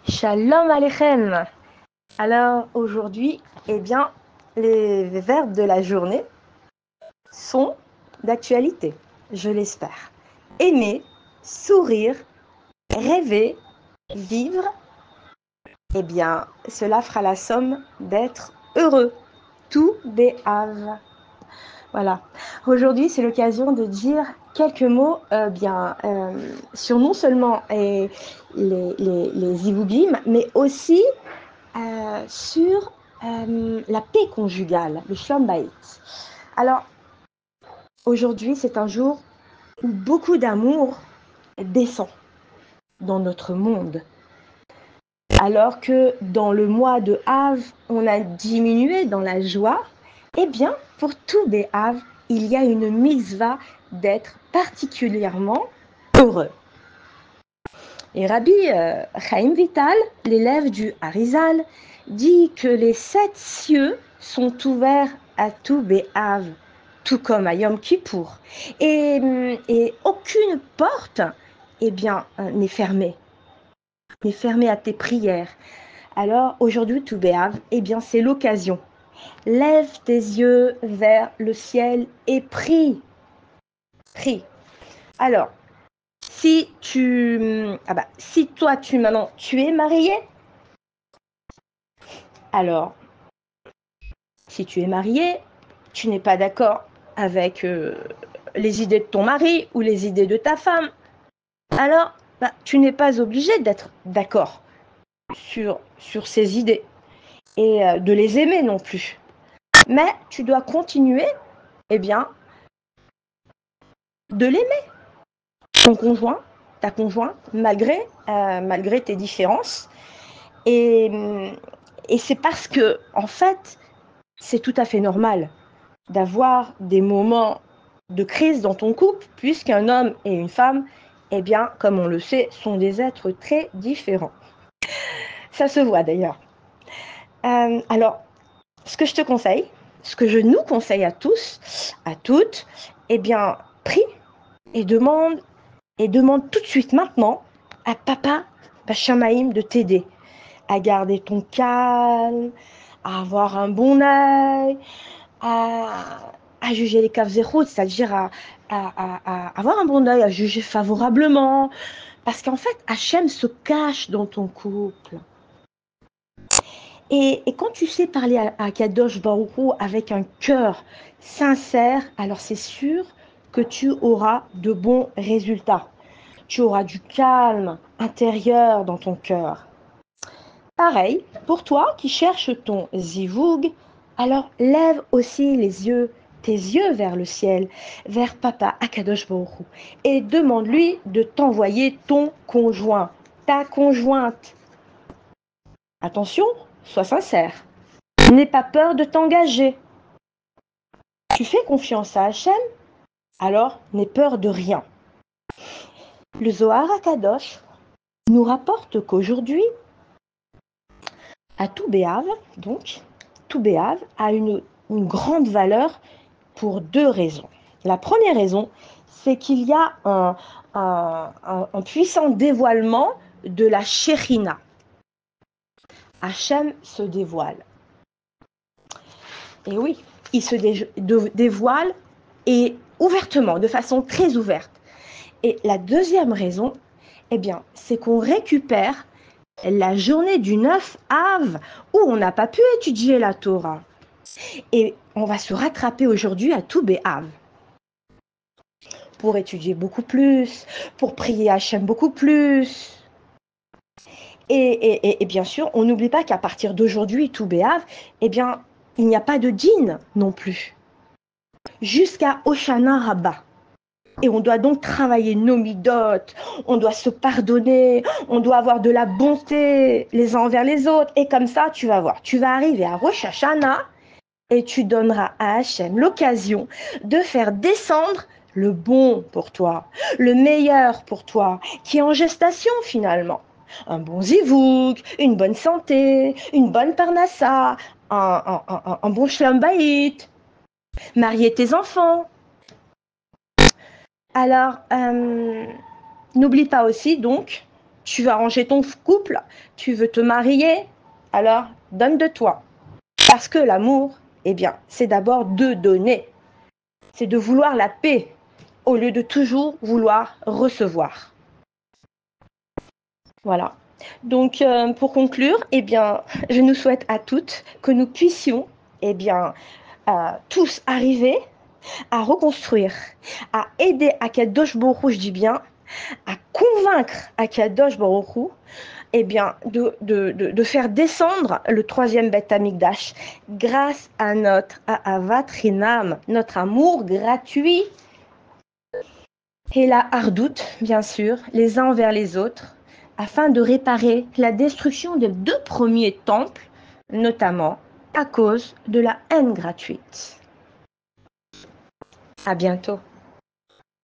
Shalom Aleichem. Alors aujourd'hui, eh bien, les verbes de la journée sont d'actualité, je l'espère. Aimer, sourire, rêver, vivre, eh bien, cela fera la somme d'être heureux. Tout béave. Voilà. Aujourd'hui, c'est l'occasion de dire quelques mots sur non seulement les ivougim, mais aussi sur la paix conjugale, le shalom bayit. Alors, aujourd'hui, c'est un jour où beaucoup d'amour descend dans notre monde. Alors que dans le mois de Av, on a diminué dans la joie, eh bien, pour tout Béhav, il y a une mitzvah d'être particulièrement heureux. Et Rabbi Chaim Vital, l'élève du Harizal, dit que les 7 cieux sont ouverts à tout Béhav, tout comme à Yom Kippour. Et aucune porte n'est fermée à tes prières. Alors aujourd'hui, tout Béhav, c'est l'occasion. Lève tes yeux vers le ciel et prie. Prie. Alors, si toi tu es marié, alors si tu es marié, tu n'es pas d'accord avec les idées de ton mari ou les idées de ta femme, alors tu n'es pas obligé d'être d'accord sur ces idées et de les aimer non plus. Mais tu dois continuer, de l'aimer. Ton conjoint, ta conjointe, malgré tes différences. Et c'est parce que, en fait, c'est tout à fait normal d'avoir des moments de crise dans ton couple, puisqu'un homme et une femme, comme on le sait, sont des êtres très différents. Ça se voit d'ailleurs. Alors, ce que je te conseille, ce que je nous conseille à tous, à toutes, prie et demande tout de suite maintenant à Papa Bachamaïm de t'aider à garder ton calme, à avoir un bon œil, à juger les caves zéro, c'est-à-dire à avoir un bon œil, à juger favorablement. Parce qu'en fait, Hachem se cache dans ton couple. Et quand tu sais parler à Kadosh Baruch Hu avec un cœur sincère, alors c'est sûr que tu auras de bons résultats. Tu auras du calme intérieur dans ton cœur. Pareil, pour toi qui cherches ton zivoug, alors lève aussi tes yeux vers le ciel, vers Papa Akadosh Baruch Hu, et demande-lui de t'envoyer ton conjoint, ta conjointe. Attention, sois sincère. N'aie pas peur de t'engager. Tu fais confiance à Hachem, alors n'aie peur de rien. Le Zohar Akadosh nous rapporte qu'aujourd'hui, à tout Béhav, donc, tout Béhav a une grande valeur pour 2 raisons. La première raison, c'est qu'il y a un puissant dévoilement de la Shérina. Hachem se dévoile. Et oui, il se dévoile et ouvertement, de façon très ouverte. Et la deuxième raison, c'est qu'on récupère la journée du 9 Av où on n'a pas pu étudier la Torah. Et on va se rattraper aujourd'hui à tout Béhav pour étudier beaucoup plus, pour prier Hachem beaucoup plus. Et bien sûr, on n'oublie pas qu'à partir d'aujourd'hui, tout Béhav, il n'y a pas de dîn non plus. Jusqu'à Hoshana Rabbah. Et on doit donc travailler nos midotes, on doit se pardonner, on doit avoir de la bonté les uns envers les autres. Et comme ça, tu vas voir, tu vas arriver à Rosh Hashanah et tu donneras à Hachem l'occasion de faire descendre le bon pour toi, le meilleur pour toi, qui est en gestation finalement. Un bon zivouk, une bonne santé, une bonne parnassa, un bon shalom bayit, marier tes enfants. Alors, n'oublie pas aussi donc Tu veux arranger ton couple, tu veux te marier, alors donne de toi. Parce que l'amour, eh bien, c'est d'abord de donner. C'est de vouloir la paix au lieu de toujours vouloir recevoir. Voilà. Donc, pour conclure, eh bien, je nous souhaite à toutes que nous puissions, eh bien, tous arriver à reconstruire, à aider Akadosh Baruch Hu, je dis bien, à convaincre Akadosh Baruch Hu, eh bien, de faire descendre le troisième Beth Amikdash grâce à notre Ahavat Chinam, notre amour gratuit, et la hardoute, bien sûr, les uns envers les autres, afin de réparer la destruction des deux premiers temples, notamment à cause de la haine gratuite. À bientôt.